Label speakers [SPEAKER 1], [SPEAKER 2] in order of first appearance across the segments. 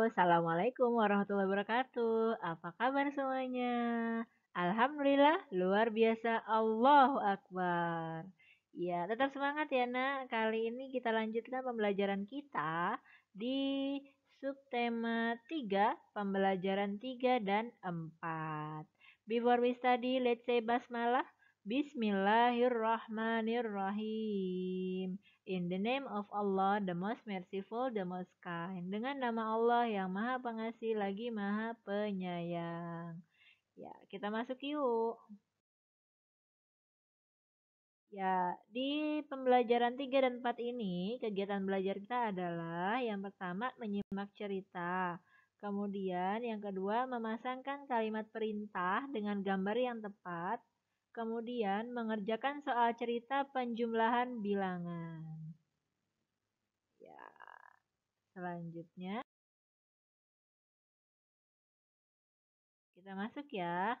[SPEAKER 1] Assalamualaikum warahmatullahi wabarakatuh. Apa kabar semuanya? Alhamdulillah, luar biasa. Allahu Akbar. Ya, tetap semangat ya, Nak. Kali ini kita lanjutkan pembelajaran kita di subtema 3, pembelajaran 3 dan 4. Before we study, let's say basmalah. Bismillahirrahmanirrahim. In the name of Allah, the most merciful, the most kind. Dengan nama Allah yang maha pengasih lagi maha penyayang. Ya, kita masuk yuk. Ya, di pembelajaran 3 dan 4 ini, kegiatan belajar kita adalah yang pertama menyimak cerita. Kemudian yang kedua memasangkan kalimat perintah dengan gambar yang tepat. Kemudian mengerjakan soal cerita penjumlahan bilangan. Ya, selanjutnya kita masuk ya.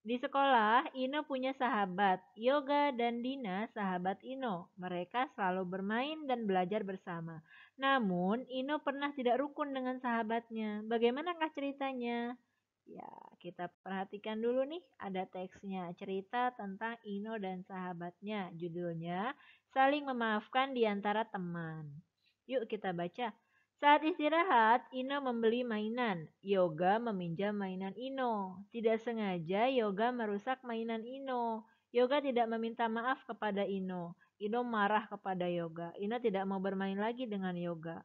[SPEAKER 1] Di sekolah, Ino punya sahabat. Yoga dan Dina sahabat Ino. Mereka selalu bermain dan belajar bersama. Namun, Ino pernah tidak rukun dengan sahabatnya. Bagaimanakah ceritanya? Ya, kita perhatikan dulu nih. Ada teksnya. Cerita tentang Ino dan sahabatnya. Judulnya, Saling Memaafkan di Antara Teman. Yuk kita baca. Saat istirahat, Ino membeli mainan. Yoga meminjam mainan Ino. Tidak sengaja Yoga merusak mainan Ino. Yoga tidak meminta maaf kepada Ino. Ino marah kepada Yoga. Ino tidak mau bermain lagi dengan Yoga.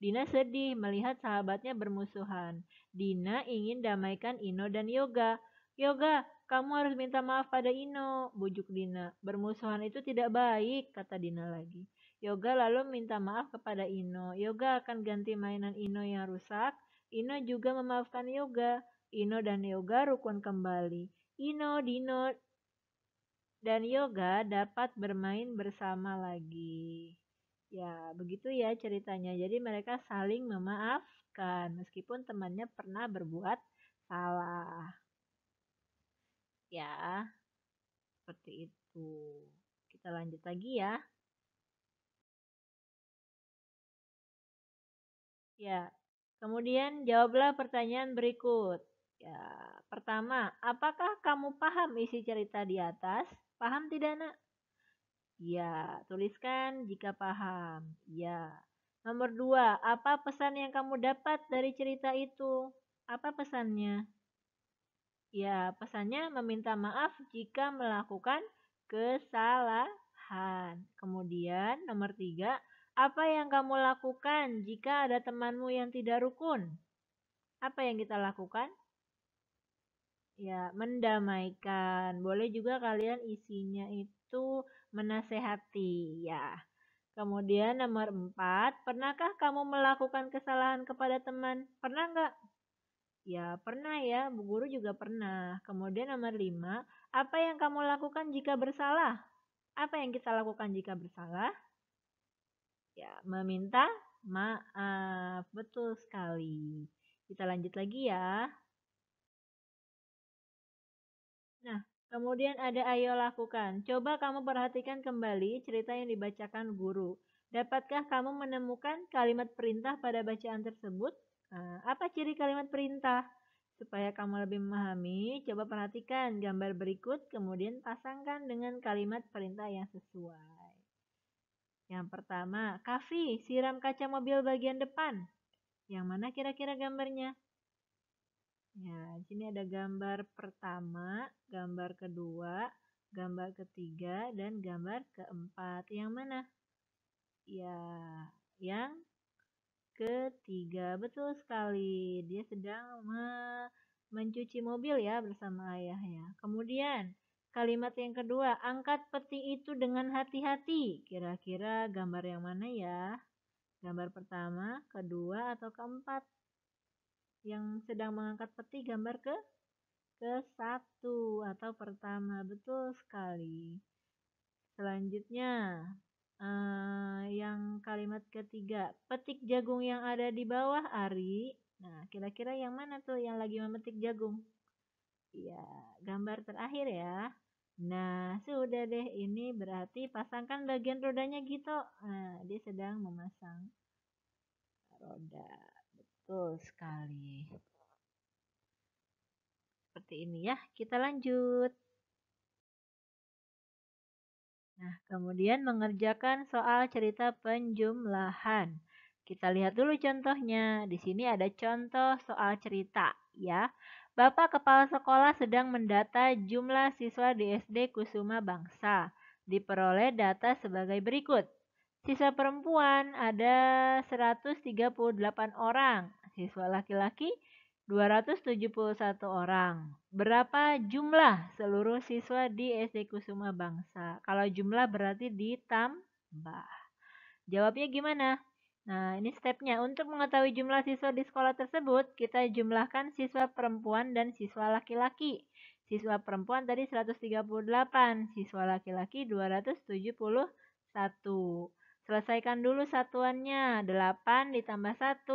[SPEAKER 1] Dina sedih melihat sahabatnya bermusuhan. Dina ingin damaikan Ino dan Yoga. Yoga, kamu harus minta maaf pada Ino, bujuk Dina. Bermusuhan itu tidak baik, kata Dina lagi. Yoga lalu minta maaf kepada Ino. Yoga akan ganti mainan Ino yang rusak. Ino juga memaafkan Yoga. Ino dan Yoga rukun kembali. Ino, Dino, dan Yoga dapat bermain bersama lagi. Ya, begitu ya ceritanya. Jadi mereka saling memaafkan meskipun temannya pernah berbuat salah. Ya, seperti itu. Kita lanjut lagi ya. Ya, kemudian jawablah pertanyaan berikut. Ya, pertama, apakah kamu paham isi cerita di atas? Paham tidak, Nak? Ya, tuliskan jika paham. Ya. Nomor dua, apa pesan yang kamu dapat dari cerita itu? Apa pesannya? Ya, pesannya meminta maaf jika melakukan kesalahan. Kemudian, nomor tiga, apa yang kamu lakukan jika ada temanmu yang tidak rukun? Apa yang kita lakukan? Ya, mendamaikan. Boleh juga kalian isinya itu menasehati, ya. Kemudian nomor 4, pernahkah kamu melakukan kesalahan kepada teman? Pernah nggak? Ya, pernah ya. Bu Guru juga pernah. Kemudian nomor 5, apa yang kamu lakukan jika bersalah? Apa yang kita lakukan jika bersalah? Ya, meminta maaf. Betul sekali. Kita lanjut lagi ya. Nah, kemudian ada ayo lakukan. Coba kamu perhatikan kembali cerita yang dibacakan guru. Dapatkah kamu menemukan kalimat perintah pada bacaan tersebut? Nah, apa ciri kalimat perintah? Supaya kamu lebih memahami, coba perhatikan gambar berikut, kemudian pasangkan dengan kalimat perintah yang sesuai. Yang pertama, Kavi, siram kaca mobil bagian depan. Yang mana kira-kira gambarnya? Ya, di sini ada gambar pertama, gambar kedua, gambar ketiga, dan gambar keempat. Yang mana? Ya, yang ketiga. Betul sekali. Dia sedang mencuci mobil ya bersama ayahnya. Kemudian, kalimat yang kedua, angkat peti itu dengan hati-hati. Kira-kira gambar yang mana ya? Gambar pertama, kedua, atau keempat? Yang sedang mengangkat peti gambar ke-1 atau pertama. Betul sekali. Selanjutnya, yang kalimat ketiga, petik jagung yang ada di bawah Ari. Nah, kira-kira yang mana tuh yang lagi memetik jagung? Iya, gambar terakhir ya. Nah, sudah deh. Ini berarti pasangkan bagian rodanya gitu. Nah, dia sedang memasang roda. Betul sekali. Seperti ini ya, kita lanjut. Nah, kemudian mengerjakan soal cerita penjumlahan. Kita lihat dulu contohnya. Di sini ada contoh soal cerita, ya. Bapak kepala sekolah sedang mendata jumlah siswa di SD Kusuma Bangsa. Diperoleh data sebagai berikut. Siswa perempuan ada 138 orang. Siswa laki-laki 271 orang. Berapa jumlah seluruh siswa di SD Kusuma Bangsa? Kalau jumlah berarti ditambah. Jawabnya gimana? Nah, ini stepnya. Untuk mengetahui jumlah siswa di sekolah tersebut, kita jumlahkan siswa perempuan dan siswa laki-laki. Siswa perempuan tadi 138, siswa laki-laki 271. Selesaikan dulu satuannya. 8 ditambah 1.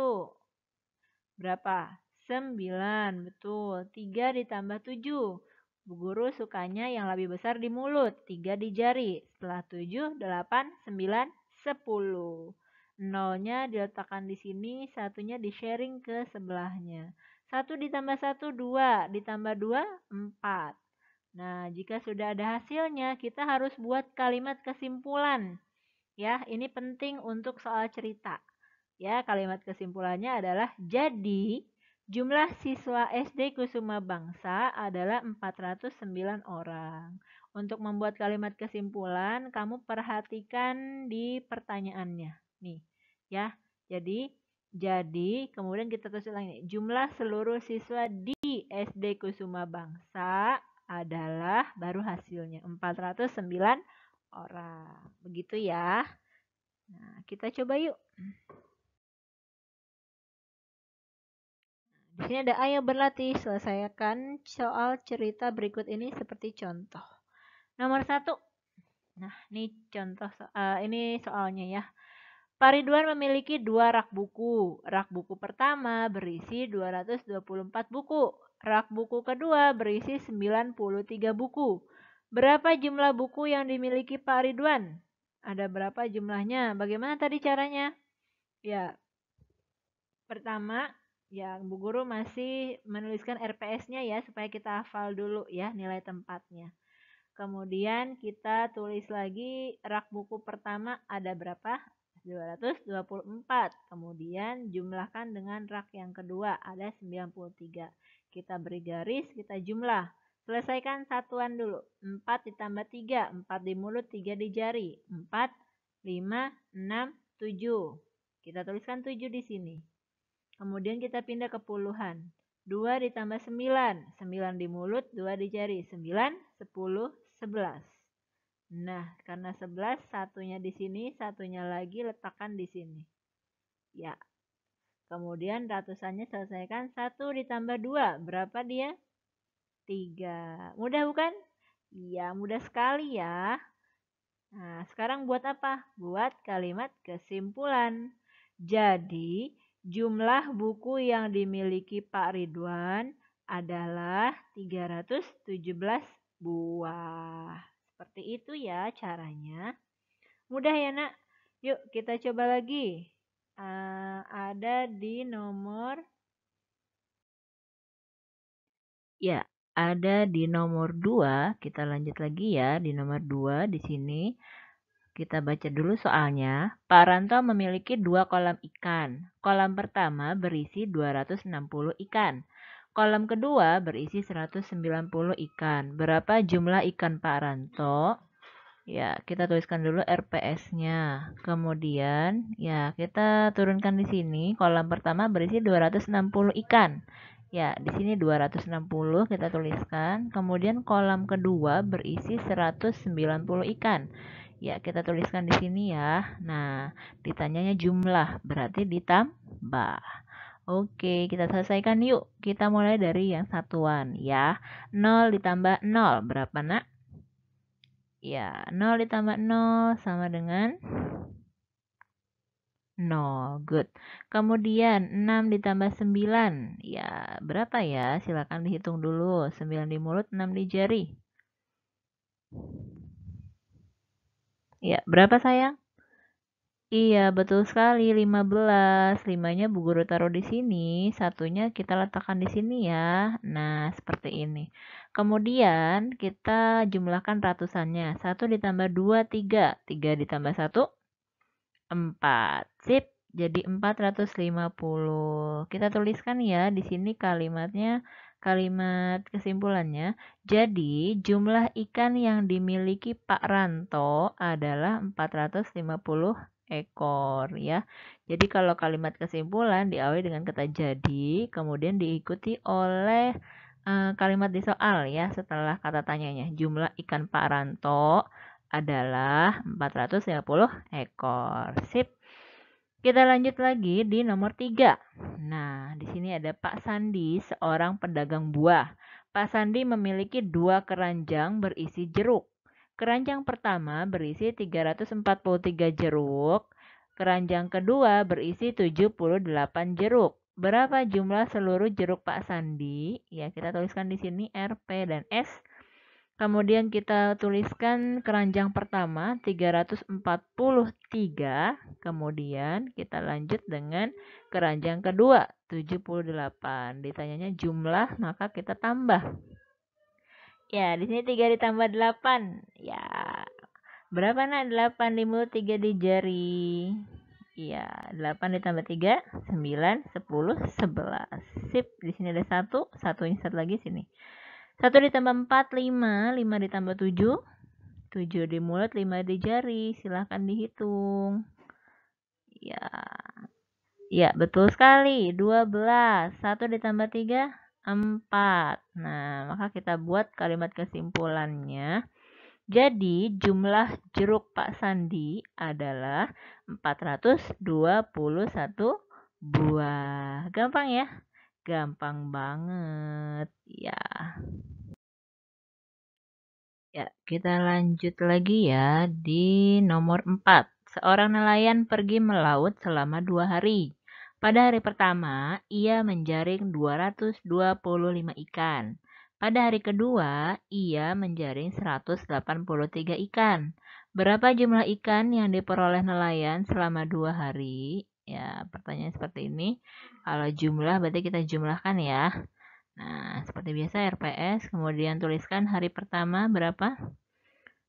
[SPEAKER 1] Berapa? 9, betul. 3 ditambah 7. Bu Guru sukanya yang lebih besar di mulut. 3 di jari. Setelah 7, 8, 9, 10. Nolnya diletakkan di sini, satunya di-sharing ke sebelahnya. 1 ditambah 1, 2. Ditambah 2, 4. Nah, jika sudah ada hasilnya, kita harus buat kalimat kesimpulan. Ya, ini penting untuk soal cerita. Ya, kalimat kesimpulannya adalah jadi jumlah siswa SD Kusuma Bangsa adalah 409 orang. Untuk membuat kalimat kesimpulan, kamu perhatikan di pertanyaannya. Nih, ya. Jadi kemudian kita tulis lagi. Jumlah seluruh siswa di SD Kusuma Bangsa adalah baru hasilnya 409 orang. Begitu ya. Nah, kita coba yuk. Di sini ada ayo berlatih, selesaikan soal cerita berikut ini seperti contoh. Nomor 1. Nah, ini contoh ini soalnya ya. Pak Ridwan memiliki 2 rak buku. Rak buku pertama berisi 224 buku. Rak buku kedua berisi 93 buku. Berapa jumlah buku yang dimiliki Pak Ridwan? Ada berapa jumlahnya? Bagaimana tadi caranya? Ya, pertama, ya Bu Guru masih menuliskan RPS-nya ya supaya kita hafal dulu ya nilai tempatnya. Kemudian kita tulis lagi rak buku pertama ada berapa? 224. Kemudian jumlahkan dengan rak yang kedua ada 93. Kita beri garis, kita jumlah. Selesaikan satuan dulu. 4 ditambah 3, 4 di mulut, 3 di jari. 4, 5, 6, 7. Kita tuliskan 7 di sini. Kemudian kita pindah ke puluhan. 2 ditambah 9. 9 di mulut, 2 di jari. 9, 10, 11. Nah, karena 11, satunya di sini, satunya lagi letakkan di sini. Ya. Kemudian ratusannya selesaikan. 1 ditambah 2. Berapa dia? 3. Mudah bukan? Iya, mudah sekali ya. Nah, sekarang buat apa? Buat kalimat kesimpulan. Jadi, jumlah buku yang dimiliki Pak Ridwan adalah 317 buah. Seperti itu ya caranya. Mudah ya nak? Yuk kita coba lagi. Ada di nomor... Ya, ada di nomor 2. Kita lanjut lagi ya. Di nomor 2 di sini. Kita baca dulu soalnya. Pak Ranto memiliki 2 kolam ikan. Kolam pertama berisi 260 ikan. Kolam kedua berisi 190 ikan. Berapa jumlah ikan Pak Ranto? Ya, kita tuliskan dulu RPS-nya. Kemudian, ya, kita turunkan di sini. Kolam pertama berisi 260 ikan. Ya, di sini 260 kita tuliskan. Kemudian kolam kedua berisi 190 ikan. Ya, kita tuliskan di sini ya. Nah, ditanyanya jumlah, berarti ditambah. Oke, kita selesaikan yuk. Kita mulai dari yang satuan ya. 0 ditambah 0, berapa nak? Ya, 0 ditambah 0 sama dengan 0. Good. Kemudian 6 ditambah 9. Ya, berapa ya? Silakan dihitung dulu. 9 di mulut, 6 di jari. Ya, berapa sayang? Iya, betul sekali, 15. 5-nya Bu Guru taruh di sini, satunya kita letakkan di sini ya. Nah, seperti ini. Kemudian kita jumlahkan ratusannya. 1 ditambah 2, 3. 3 ditambah 1, 4. Sip, jadi 450. Kita tuliskan ya di sini kalimatnya, kalimat kesimpulannya. Jadi, jumlah ikan yang dimiliki Pak Ranto adalah 450 ekor ya. Jadi kalau kalimat kesimpulan diawali dengan kata jadi, kemudian diikuti oleh kalimat di soal ya setelah kata tanyanya. Jumlah ikan Pak Ranto adalah 450 ekor. Sip. Kita lanjut lagi di nomor 3. Nah, di sini ada Pak Sandi, seorang pedagang buah. Pak Sandi memiliki 2 keranjang berisi jeruk. Keranjang pertama berisi 343 jeruk. Keranjang kedua berisi 78 jeruk. Berapa jumlah seluruh jeruk Pak Sandi? Ya, kita tuliskan di sini R, P, dan S. Kemudian kita tuliskan keranjang pertama 343, kemudian kita lanjut dengan keranjang kedua 78. Ditanyanya jumlah, maka kita tambah. Ya, di sini 3 ditambah 8. Ya. Berapa nak 8 di mulut, 3 di jari? Iya, 8 ditambah 3, 9, 10, 11. Sip, di sini ada 1, satunya satu lagi sini. 1 ditambah 4, 5. 5 ditambah 7, 7 di mulut, 5 di jari. Silahkan dihitung. Ya, ya betul sekali. 12. 1 ditambah 3, 4. Nah, maka kita buat kalimat kesimpulannya. Jadi, jumlah jeruk Pak Sandi adalah 421 buah. Gampang ya? Gampang banget. Ya. Ya, kita lanjut lagi ya di nomor 4. Seorang nelayan pergi melaut selama 2 hari. Pada hari pertama, ia menjaring 225 ikan. Pada hari kedua, ia menjaring 183 ikan. Berapa jumlah ikan yang diperoleh nelayan selama 2 hari? Ya, pertanyaan seperti ini. Kalau jumlah berarti kita jumlahkan ya. Nah, seperti biasa RPS, kemudian tuliskan hari pertama berapa?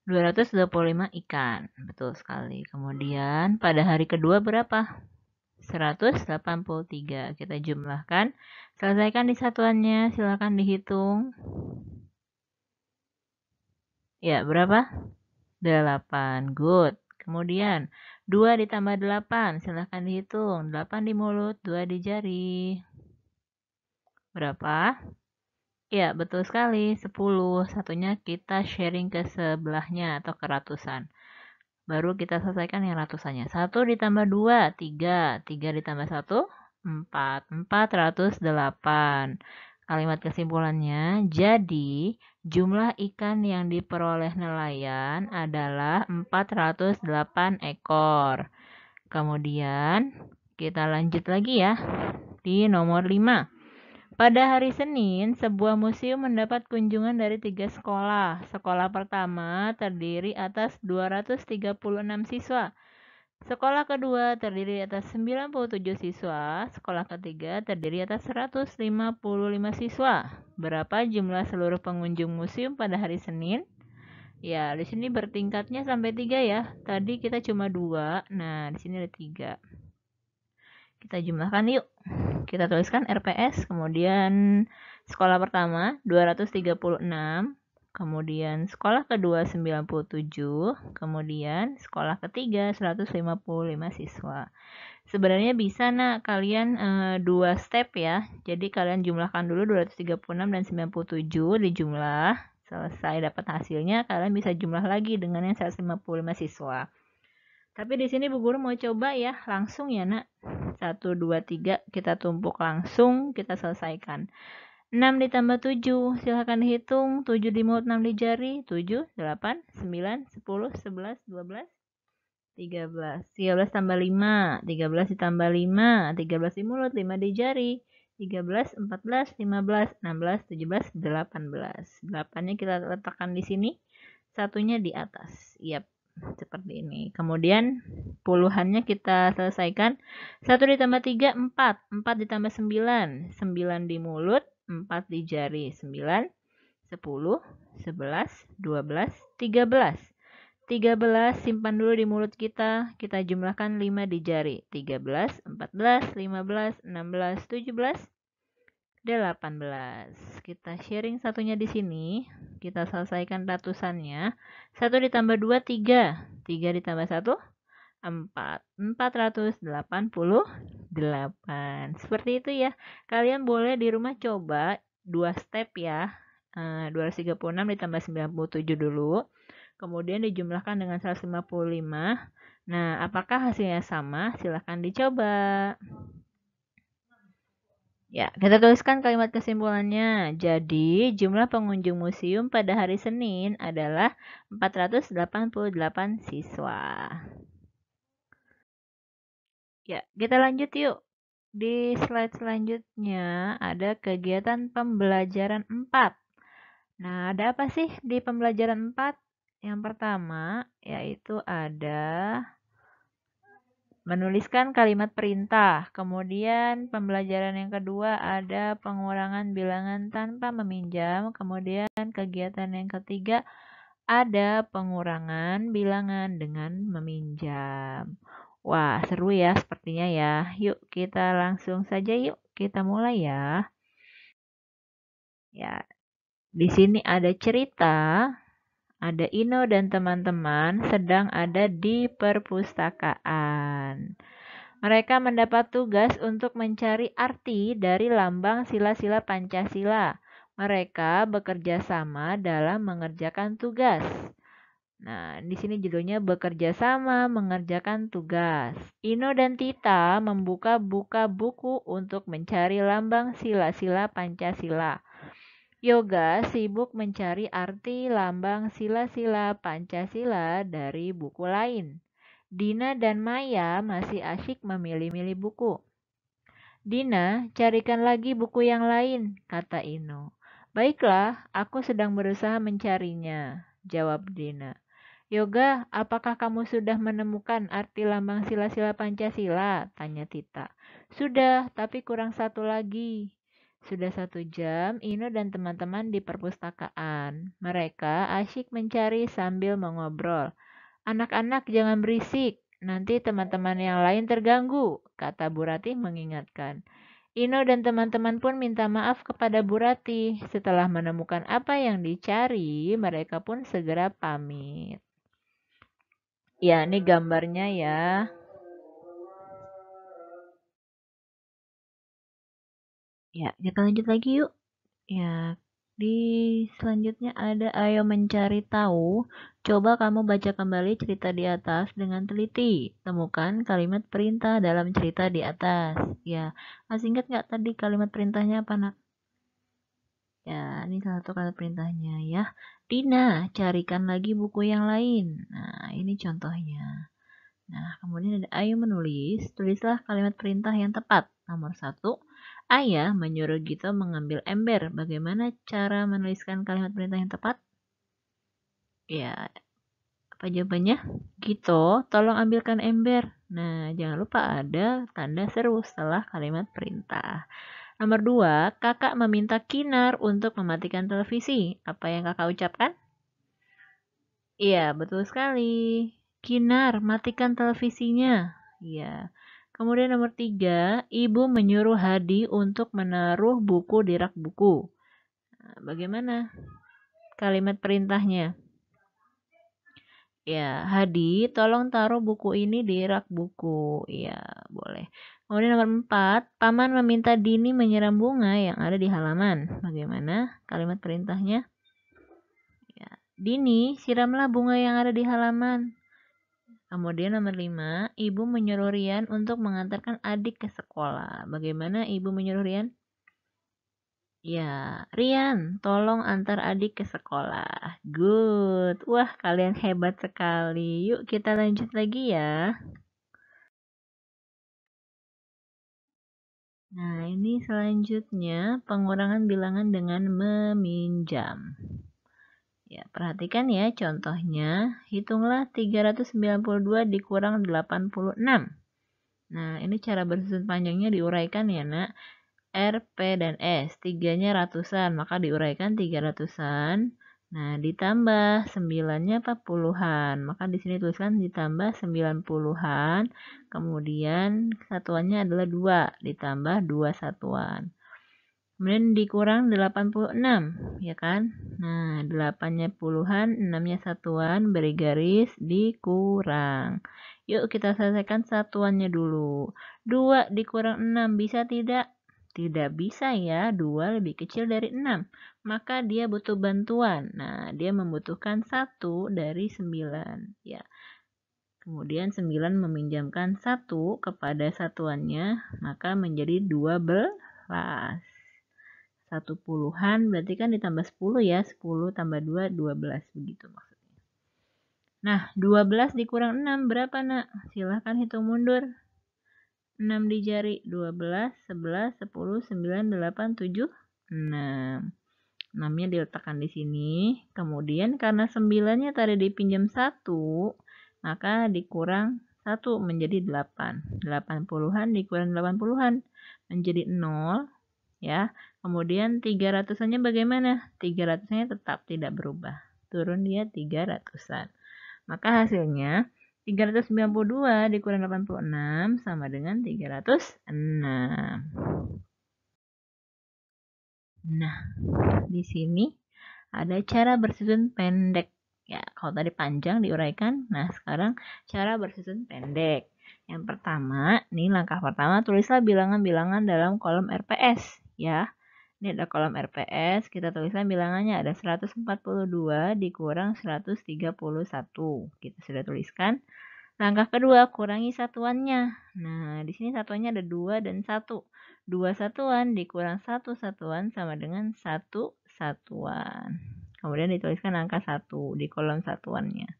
[SPEAKER 1] 225 ikan. Betul sekali. Kemudian pada hari kedua berapa? 183. Kita jumlahkan. Selesaikan di satuannya, silakan dihitung. Ya, berapa? 8. Good. Kemudian 2 ditambah 8, silahkan dihitung. 8 di mulut, 2 di jari. Berapa? Ya, betul sekali. 10. Satunya kita sharing ke sebelahnya atau ke ratusan. Baru kita selesaikan yang ratusannya. 1 ditambah 2, 3. 3 ditambah 1, 4. 408. Kalimat kesimpulannya, jadi jumlah ikan yang diperoleh nelayan adalah 408 ekor. Kemudian kita lanjut lagi ya di nomor 5. Pada hari Senin, sebuah museum mendapat kunjungan dari 3 sekolah. Sekolah pertama terdiri atas 236 siswa. Sekolah kedua terdiri atas 97 siswa. Sekolah ketiga terdiri atas 155 siswa. Berapa jumlah seluruh pengunjung museum pada hari Senin? Ya, di sini bertingkatnya sampai 3 ya. Tadi kita cuma 2. Nah, di sini ada 3. Kita jumlahkan yuk. Kita tuliskan RPS, kemudian sekolah pertama 236, kemudian sekolah kedua 97, kemudian sekolah ketiga 155 siswa. Sebenarnya bisa nak kalian 2 step ya. Jadi kalian jumlahkan dulu 236 dan 97 dijumlah. Selesai dapat hasilnya, kalian bisa jumlah lagi dengan yang 155 siswa. Tapi di sini Bu Guru mau coba ya, langsung ya nak. 1, 2, 3, kita tumpuk langsung, kita selesaikan. 6 ditambah 7, silahkan dihitung. 7 di mulut, 6 di jari. 7, 8, 9, 10, 11, 12, 13. 13 tambah 5, 13 ditambah 5, 13 di mulut, 5 di jari. 13, 14, 15, 16, 17, 18. 8-nya kita letakkan di sini, satunya di atas. Yap. seperti ini. Kemudian puluhannya kita selesaikan. 1 ditambah 3, 4. 4 ditambah 9. 9 di mulut, 4 di jari. 9, 10, 11, 12, 13. 13 simpan dulu di mulut kita. Kita jumlahkan 5 di jari. 13, 14, 15, 16, 17, 18. Kita sharing satunya di sini. Kita selesaikan ratusannya. 1 ditambah 2, 3. 3 ditambah 1, 4. 488. Seperti itu ya. Kalian boleh di rumah coba 2 step ya. 236 ditambah 97 dulu. Kemudian dijumlahkan dengan 155. Nah, apakah hasilnya sama? Silahkan dicoba. Ya, kita tuliskan kalimat kesimpulannya. Jadi, jumlah pengunjung museum pada hari Senin adalah 488 siswa. Ya, kita lanjut yuk. Di slide selanjutnya ada kegiatan pembelajaran 4. Nah, ada apa sih di pembelajaran 4? Yang pertama, yaitu ada menuliskan kalimat perintah. Kemudian pembelajaran yang kedua ada pengurangan bilangan tanpa meminjam. Kemudian kegiatan yang ketiga ada pengurangan bilangan dengan meminjam. Wah, seru ya sepertinya ya. Yuk kita langsung saja yuk kita mulai ya. Ya, di sini ada cerita. Ada Ino dan teman-teman sedang ada di perpustakaan. Mereka mendapat tugas untuk mencari arti dari lambang sila-sila Pancasila. Mereka bekerja sama dalam mengerjakan tugas. Nah, di sini judulnya bekerja sama mengerjakan tugas. Ino dan Tita membuka-buka buku untuk mencari lambang sila-sila Pancasila. Yoga sibuk mencari arti lambang sila-sila Pancasila dari buku lain. Dina dan Maya masih asyik memilih-milih buku. Dina, carikan lagi buku yang lain, kata Ino. Baiklah, aku sedang berusaha mencarinya, jawab Dina. Yoga, apakah kamu sudah menemukan arti lambang sila-sila Pancasila? Tanya Tita. Sudah, tapi kurang satu lagi. Sudah 1 jam, Ino dan teman-teman di perpustakaan. Mereka asyik mencari sambil mengobrol. Anak-anak jangan berisik, nanti teman-teman yang lain terganggu, kata Bu Ratih mengingatkan. Ino dan teman-teman pun minta maaf kepada Bu Ratih. Setelah menemukan apa yang dicari, mereka pun segera pamit. Ya, ini gambarnya ya. Ya, kita lanjut lagi yuk. Ya, di selanjutnya ada ayo mencari tahu. Coba kamu baca kembali cerita di atas dengan teliti. Temukan kalimat perintah dalam cerita di atas. Ya, masih ingat nggak tadi kalimat perintahnya apa, Nak? Ya, ini salah satu kalimat perintahnya ya. Dina, carikan lagi buku yang lain. Nah, ini contohnya. Nah, kemudian ada ayo menulis. Tulislah kalimat perintah yang tepat. Nomor 1, Ayah menyuruh Gito mengambil ember. Bagaimana cara menuliskan kalimat perintah yang tepat? Ya, apa jawabannya? Gito, tolong ambilkan ember. Nah, jangan lupa ada tanda seru setelah kalimat perintah. Nomor 2, kakak meminta Kinar untuk mematikan televisi. Apa yang kakak ucapkan? Iya, betul sekali. Kinar, matikan televisinya. Iya. Kemudian nomor 3, ibu menyuruh Hadi untuk menaruh buku di rak buku. Nah, bagaimana kalimat perintahnya? Ya, Hadi, tolong taruh buku ini di rak buku. Iya, boleh. Kemudian nomor 4, Paman meminta Dini menyiram bunga yang ada di halaman. Bagaimana kalimat perintahnya? Ya, Dini, siramlah bunga yang ada di halaman. Kemudian nomor 5, ibu menyuruh Rian untuk mengantarkan adik ke sekolah. Bagaimana ibu menyuruh Rian? Ya, Rian, tolong antar adik ke sekolah. Good. Wah, kalian hebat sekali. Yuk kita lanjut lagi ya. Nah, ini selanjutnya pengurangan bilangan dengan meminjam. Ya, perhatikan ya contohnya. Hitunglah 392 dikurang 86. Nah, ini cara bersusun panjangnya diuraikan ya, Nak. R, P, dan S. 3-nya ratusan, maka diuraikan 300-an. Nah, ditambah 9-nya 40-an. Maka di sini tuliskan ditambah 90-an. Kemudian satuannya adalah 2, ditambah 2 satuan. Kemudian dikurang 86, ya kan? Nah, 8-nya puluhan, 6-nya satuan, beri garis, dikurang. Yuk kita selesaikan satuannya dulu. 2 dikurang 6, bisa tidak? Tidak bisa ya, 2 lebih kecil dari 6. Maka dia butuh bantuan. Nah, dia membutuhkan 1 dari 9. Ya. Kemudian 9 meminjamkan 1 kepada satuannya, maka menjadi 12. 1/10 berarti kan ditambah 10 ya. 10 tambah 2, 12. Begitu maksudnya. Nah, 12 dikurang 6 berapa, Nak? Silahkan hitung mundur. 6 di jari. 12, 11, 10, 9, 8, 7, 6. 6-nya diletakkan di sini. Kemudian karena 9-nya tadi dipinjam 1, maka dikurang 1 menjadi 8. 80-an dikurang 80-an menjadi 0. Ya, kemudian 300-annya bagaimana? 300-nya tetap tidak berubah. Turun dia 300-an. Maka hasilnya 392 dikurang 86 sama dengan 306. Nah, di sini ada cara bersusun pendek. Ya, kalau tadi panjang diuraikan, nah sekarang cara bersusun pendek. Yang pertama, nih langkah pertama, tulislah bilangan-bilangan dalam kolom RPS. Ya, ini ada kolom RPS, kita tuliskan bilangannya ada 142 dikurang 131. Kita sudah tuliskan. Langkah kedua, kurangi satuannya. Nah, di sini satuannya ada 2 dan 1. 2 satuan dikurang 1 satuan sama dengan 1 satuan. Kemudian dituliskan angka 1 di kolom satuannya.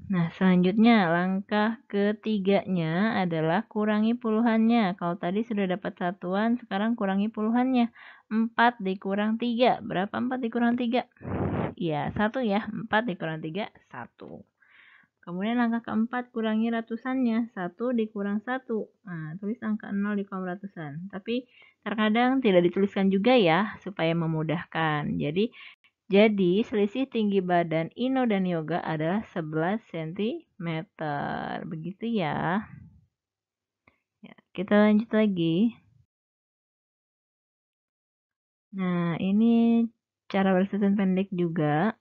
[SPEAKER 1] Nah, selanjutnya langkah ketiganya adalah kurangi puluhannya. Kalau tadi sudah dapat satuan, sekarang kurangi puluhannya. 4 dikurang 3. Berapa 4 dikurang 3? Iya, 1 ya. 4 dikurang 3, 1. Kemudian langkah keempat, kurangi ratusannya. 1 dikurang 1. Nah, tulis angka 0 di kolom ratusan. Tapi terkadang tidak dituliskan juga ya, supaya memudahkan. Jadi selisih tinggi badan Ino dan Yoga adalah 11 cm. Begitu ya. Ya, kita lanjut lagi. Nah, ini cara bersusun pendek juga.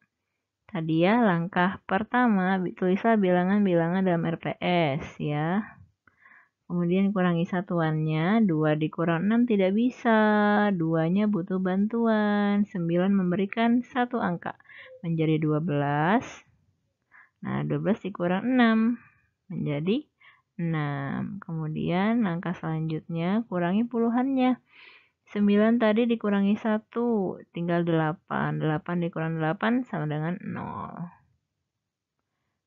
[SPEAKER 1] Tadi ya, langkah pertama, tulislah bilangan-bilangan dalam RPS ya. Kemudian kurangi satuannya, 2 dikurang 6 tidak bisa, 2-nya butuh bantuan. 9 memberikan satu angka, menjadi 12. Nah, 12 dikurang 6, menjadi 6. Kemudian langkah selanjutnya, kurangi puluhannya. 9 tadi dikurangi 1, tinggal 8. 8 dikurang 8 sama dengan 0.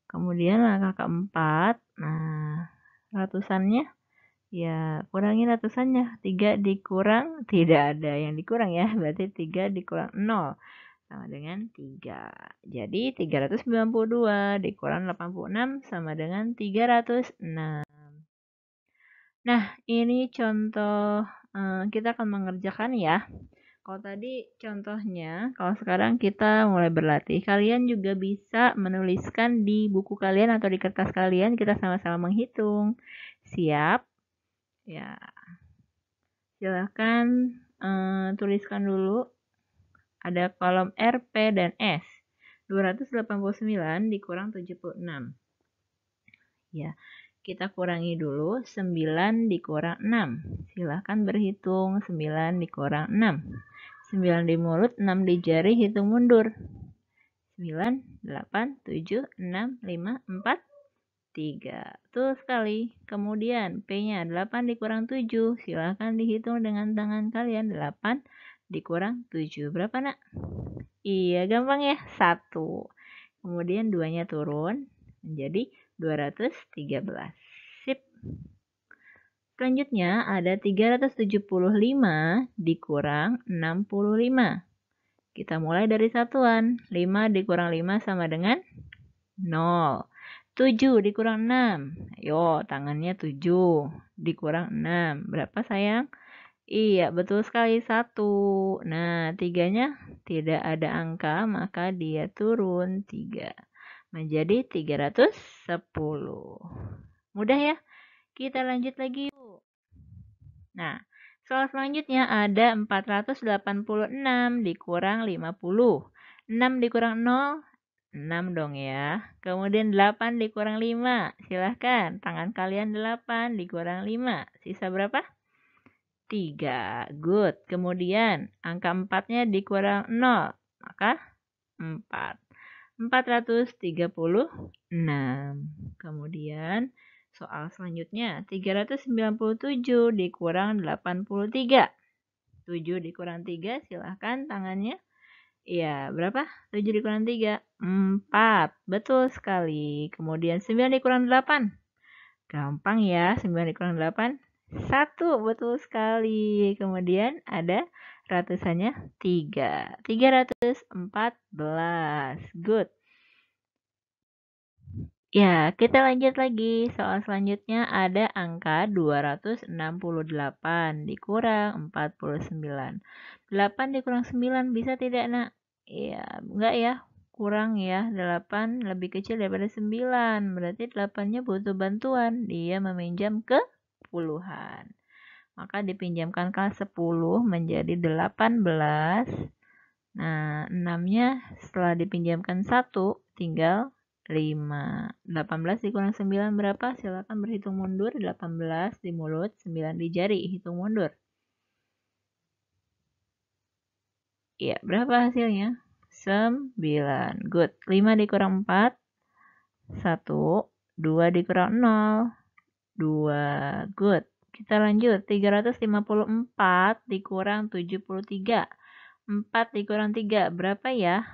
[SPEAKER 1] Kemudian langkah keempat, nah ratusannya, ya kurangi ratusannya. 3 dikurang, tidak ada yang dikurang ya, berarti 3 dikurang 0 sama dengan 3. Jadi 392 dikurang 86 sama dengan 306. Nah, ini contoh kita akan mengerjakan ya. Kalau tadi contohnya, kalau sekarang kita mulai berlatih. Kalian juga bisa menuliskan di buku kalian atau di kertas kalian, kita sama-sama menghitung. Siap? Ya. Silahkan tuliskan dulu. Ada kolom R, P, dan S. 289 dikurang 76. Ya, kita kurangi dulu. 9 dikurang 6. Silahkan berhitung. 9 dikurang 6. 9 di mulut, 6 di jari, hitung mundur. 9, 8, 7, 6, 5, 4, 3. Betul sekali. Kemudian P-nya 8 dikurang 7. Silahkan dihitung dengan tangan kalian. 8 dikurang 7. Berapa, Nak? Iya, gampang ya. 1. Kemudian 2-nya turun menjadi 213. Sip. Selanjutnya ada 375 dikurang 65. Kita mulai dari satuan. 5 dikurang 5 sama dengan 0. 7 dikurang 6. Ayo, tangannya 7. Dikurang 6. Berapa sayang? Iya, betul sekali 1. Nah, 3-nya tidak ada angka, maka dia turun 3. Menjadi 310. Mudah ya? Kita lanjut lagi yuk. Nah, soal selanjutnya ada 486 dikurang 50. 6 dikurang 0, 6 dong ya. Kemudian 8 dikurang 5. Silahkan, tangan kalian 8 dikurang 5. Sisa berapa? 3. Good. Kemudian angka 4-nya dikurang 0. Maka 4. 436. Kemudian soal selanjutnya 397 dikurang 83. 7 dikurang 3, silahkan tangannya. Iya, berapa? 7 dikurang 3? 4. Betul sekali. Kemudian 9 dikurang 8. Gampang ya, 9 dikurang 8. 1. Betul sekali. Kemudian ada ratusannya 3. 314. Good. Ya, kita lanjut lagi. Soal selanjutnya ada angka 268 dikurang 49. 8 dikurang 9 bisa tidak, Nak? Iya, enggak ya? Kurang ya. 8 lebih kecil daripada 9. Berarti 8-nya butuh bantuan. Dia meminjam ke puluhan. Maka dipinjamkan ke 10 menjadi 18. Nah, 6-nya setelah dipinjamkan 1 tinggal 5. 18 dikurang 9 berapa? Silakan berhitung mundur. 18 di mulut, 9 di jari. Hitung mundur. Iya, berapa hasilnya? 9. Good. 5 dikurang 4. 1. 2 dikurang 0. 2. Good. Kita lanjut. 354 dikurang 73. 4 dikurang 3. Berapa ya?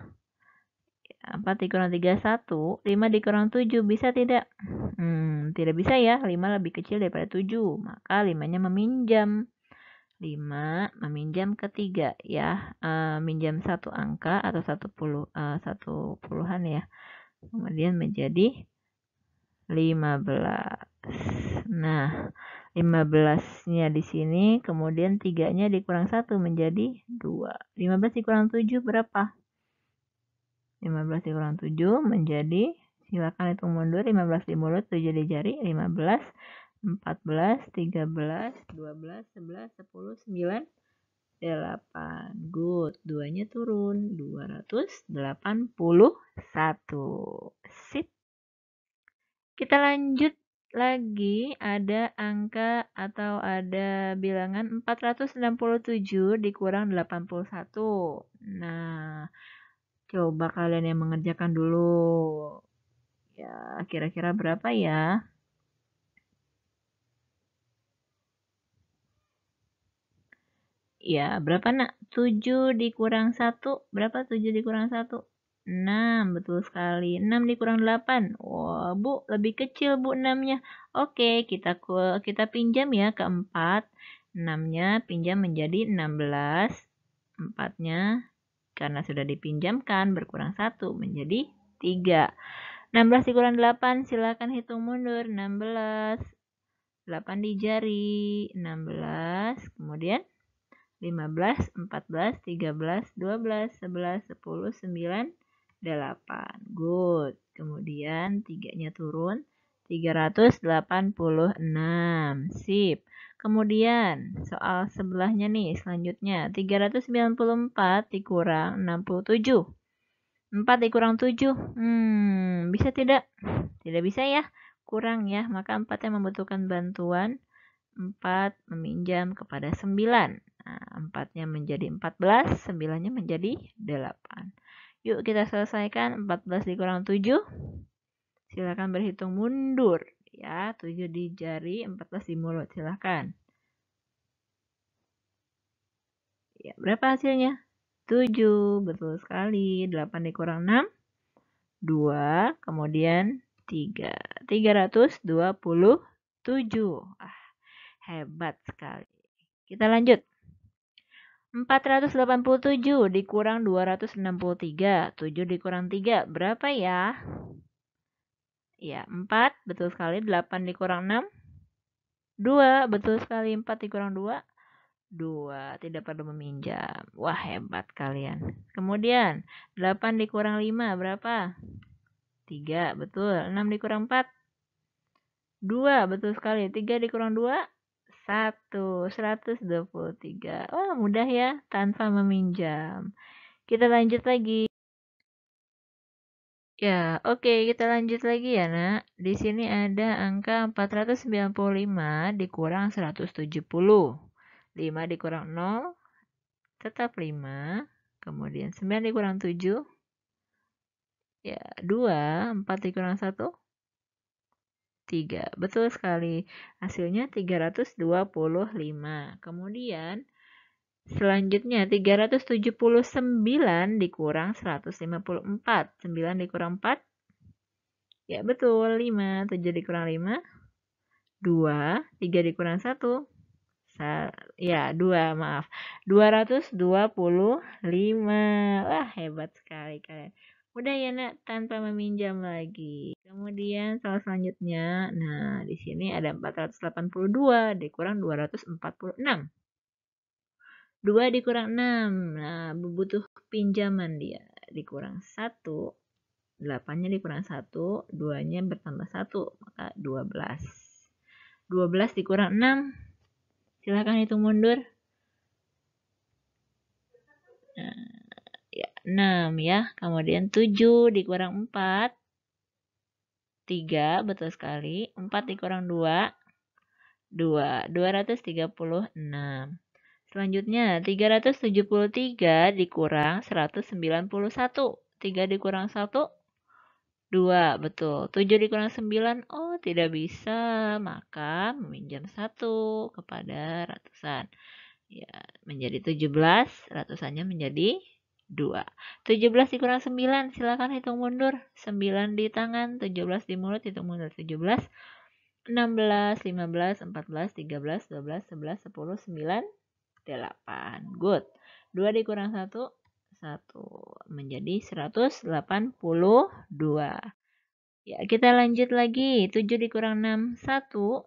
[SPEAKER 1] 4 dikurang 3, 1. 5 dikurang 7, bisa tidak? Tidak bisa ya, 5 lebih kecil daripada 7. Maka 5-nya meminjam. 5 meminjam ke 3 ya. Minjam satu angka atau satu puluhan ya. Kemudian menjadi 15. Nah, 15-nya di sini, kemudian 3-nya dikurang 1 menjadi 2. 15 dikurang 7 berapa? 15 dikurang 7 menjadi, silakan hitung mundur, 15 di mulut, 7 di jari, 15, 14, 13, 12, 11, 10, 9, 8. Good. 2-nya turun, 281. Sip. Kita lanjut lagi, ada angka atau ada bilangan 467 dikurang 81. Nah, coba kalian yang mengerjakan dulu. Ya, kira-kira berapa ya? Ya, berapa nak? 7 dikurang 1. Berapa 7 dikurang 1? 6, betul sekali. 6 dikurang 8. Wah, Bu, lebih kecil Bu 6-nya. Oke, kita pinjam ya ke 4. 6-nya pinjam menjadi 16. 4-nya karena sudah dipinjamkan berkurang 1 menjadi 3. 16 dikurang 8, silakan hitung mundur. 16. 8 di jari. 16. Kemudian 15, 14, 13, 12, 11, 10, 9, 8. Good. Kemudian 3-nya turun. 386. Sip. Kemudian soal sebelahnya nih, selanjutnya 394 dikurang 67. 4 dikurang 7. Bisa tidak? Tidak bisa ya. Kurang ya. Maka 4-nya membutuhkan bantuan. 4 meminjam kepada 9. Nah, 4-nya menjadi 14, 9-nya menjadi 8. Yuk kita selesaikan. 14 dikurang 7. Silakan berhitung mundur. Ya, 7 di jari, 14 di mulut. Silakan. Ya, berapa hasilnya? 7. Betul sekali. 8 dikurang 6. 2. Kemudian 3. 327. Hebat sekali. Kita lanjut. 487 dikurang 263. 7 dikurang 3. Berapa ya? Ya, 4. Betul sekali. 8 dikurang 6. 2. Betul sekali. 4 dikurang 2. 2. Tidak perlu meminjam. Wah, hebat kalian. Kemudian, 8 dikurang 5. Berapa? 3. Betul. 6 dikurang 4. 2. Betul sekali. 3 dikurang 2. 1. 123. Wah, mudah ya. Tanpa meminjam. Kita lanjut lagi. Ya, oke, kita lanjut lagi ya, Nak. Di sini ada angka 495 dikurang 170. 5 dikurang 0, tetap 5. Kemudian 9 dikurang 7. Ya, 2. 4 dikurang 1. 3. Betul sekali. Hasilnya 325. Kemudian selanjutnya 379 dikurang 154. 9 dikurang 4. Ya, betul. 5. 7 dikurang 5. 2. 3 dikurang 1. Ya, 2, maaf. 225. Wah, hebat sekali kalian. Udah ya, Nak, tanpa meminjam lagi. Kemudian soal selanjutnya, nah di sini ada 482 dikurang 246. 2 dikurang 6. Nah, butuh pinjaman dia. Dikurang 1. 8-nya dikurang 1. 2-nya bertambah 1. Maka 12. 12 dikurang 6. Silakan hitung mundur. Nah, ya, 6 ya. Kemudian 7 dikurang 4. 3, betul sekali. 4 dikurang 2. 2. 236. Selanjutnya, 373 dikurang 191. 3 dikurang 1. 2, betul. 7 dikurang 9, oh tidak bisa, maka meminjam 1 kepada ratusan. Ya, menjadi 17, ratusannya menjadi 2. 17 dikurang 9, silakan hitung mundur. 9 di tangan, 17 di mulut, hitung mundur. 17, 16, 15, 14, 13, 12, 11, 10, 9, 8. Good. 2 dikurang 1, 1 menjadi 182. Ya, kita lanjut lagi. 7 dikurang 6, 1.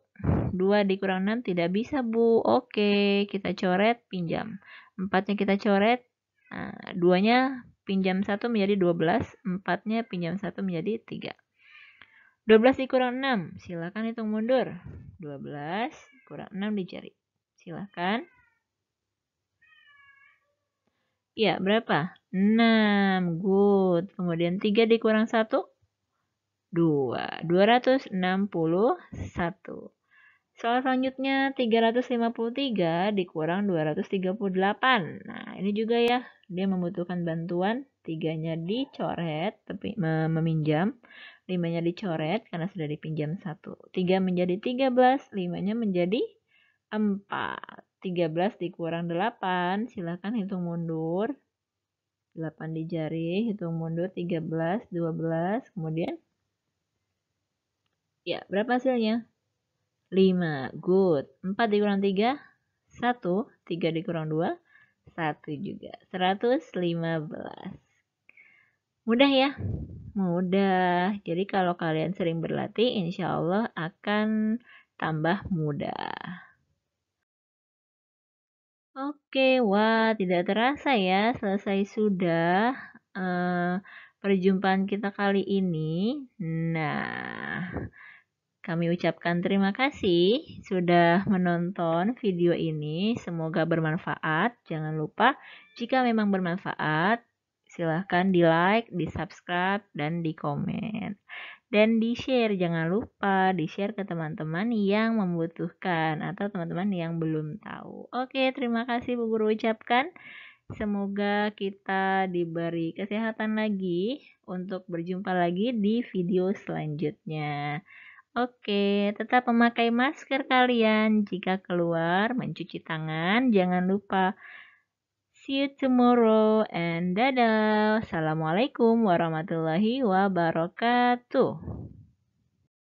[SPEAKER 1] 2 dikurang 6 tidak bisa, Bu. Oke, kita coret, pinjam. 4-nya kita coret. Nah, 2-nya pinjam 1 menjadi 12. 4-nya pinjam 1 menjadi 3. 12 dikurang 6. Silakan hitung mundur. 12 kurang 6 dicari. Silakan. Ya, berapa? 6. Good. Kemudian 3 dikurang 1. 2. 261. Soal selanjutnya 353 dikurang 238. Nah, ini juga ya, dia membutuhkan bantuan. 3-nya dicoret, tapi meminjam. 5-nya dicoret karena sudah dipinjam 1. 3 menjadi 13, 5-nya menjadi 4. 13 dikurang 8, silakan hitung mundur. 8 di jari, hitung mundur 13, 12, kemudian ya, berapa hasilnya? 5. Good. 4 dikurang 3. 1. 3 dikurang 2. 1 juga. 115. Mudah ya? Mudah. Jadi kalau kalian sering berlatih, insya Allah akan tambah mudah. Oke, wah tidak terasa ya, selesai sudah perjumpaan kita kali ini. Nah, kami ucapkan terima kasih sudah menonton video ini. Semoga bermanfaat. Jangan lupa jika memang bermanfaat, silahkan di like, di subscribe, dan di komen. Dan di share, jangan lupa di share ke teman-teman yang membutuhkan atau teman-teman yang belum tahu. Oke, terima kasih Bu Guru ucapkan. Semoga kita diberi kesehatan lagi untuk berjumpa lagi di video selanjutnya. Oke, tetap memakai masker kalian jika keluar, mencuci tangan, jangan lupa. See you tomorrow and dadah. Assalamualaikum warahmatullahi wabarakatuh.